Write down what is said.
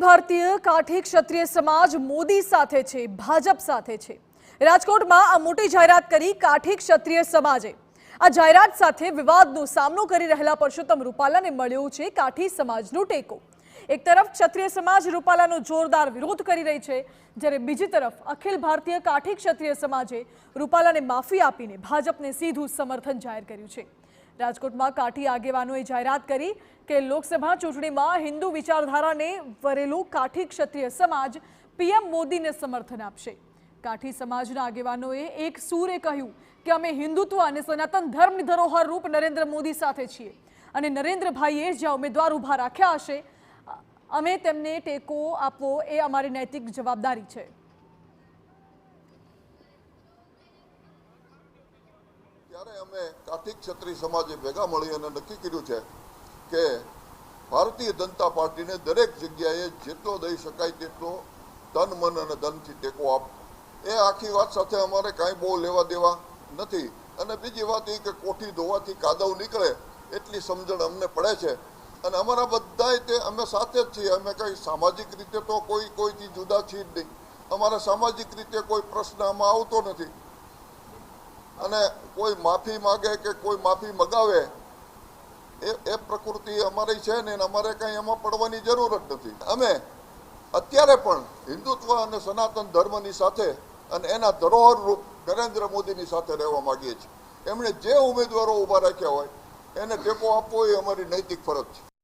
ભારતીય કાઠી ક્ષત્રિય સમાજ મોદી સાથે છે, ભાજપ સાથે છે। રાજકોટમાં આ મોટી જાહેરાત કરી કાઠી ક્ષત્રિય સમાજે। આ જાહેરાત સાથે વિવાદનો સામનો કરી રહેલા પરસોત્તમ રૂપાલાને મળ્યો છે કાઠી સમાજનો ટેકો। એક તરફ ક્ષત્રિય સમાજ રૂપાલાનો જોરદાર વિરોધ કરી રહી છે, જ્યારે બીજી તરફ અખિલ ભારતીય કાઠી ક્ષત્રિય સમાજે રૂપાલાને માફી આપીને ભાજપને સીધું સમર્થન જાહેર કર્યું છે। રાજકોટમાં કાઠી આગેવાનોએ જાહેરાત કરી કે લોકસભા ચૂંટણીમાં હિન્દુ વિચારધારાને વરેલો કાઠી ક્ષત્રિય સમાજ પીએમ મોદીને સમર્થન આપશે। કાઠી સમાજના આગેવાનોએ એક સૂરે કહ્યું કે અમે હિન્દુત્વ અને સનાતન ધર્મની ધરોહર રૂપ નરેન્દ્ર મોદી સાથે છીએ અને નરેન્દ્રભાઈએ જ્યાં ઉમેદવાર ઊભા રાખ્યા હશે અમે તેમને ટેકો આપવો એ અમારી નૈતિક જવાબદારી છે। ત્યારે અમે કાઠી ક્ષત્રિય સમાજે ભેગા મળી અને નક્કી કર્યું છે કે ભારતીય જનતા પાર્ટીને દરેક જગ્યાએ જેટલો દઈ શકાય તેટલો તન મન અને ધનથી ટેકો આપવો। એ આખી વાત સાથે અમારે કાંઈ બહુ લેવા દેવા નથી। અને બીજી વાત એ કે કોઠી ધોવાથી કાદવ નીકળે એટલી સમજણ અમને પડે છે અને અમારા બધાય તે અમે સાથે જ છીએ। અમે કંઈ સામાજિક રીતે તો કોઈથી જુદા છીએ જ નહીં। અમારા સામાજિક રીતે કોઈ પ્રશ્ન આમાં આવતો નથી અને કોઈ માફી માગે કે કોઈ માફી મગાવે એ પ્રકૃતિ અમારી છે ને અમારે કંઈ એમાં પડવાની જરૂર જ નથી। અમે અત્યારે પણ હિન્દુત્વ અને સનાતન ધર્મની સાથે અને એના ધરોહર રૂપ નરેન્દ્ર મોદીની સાથે રહેવા માંગીએ છીએ। એમણે જે ઉમેદવારો ઊભા રાખ્યા હોય એને ટેકો આપવો એ અમારી નૈતિક ફરજ છે।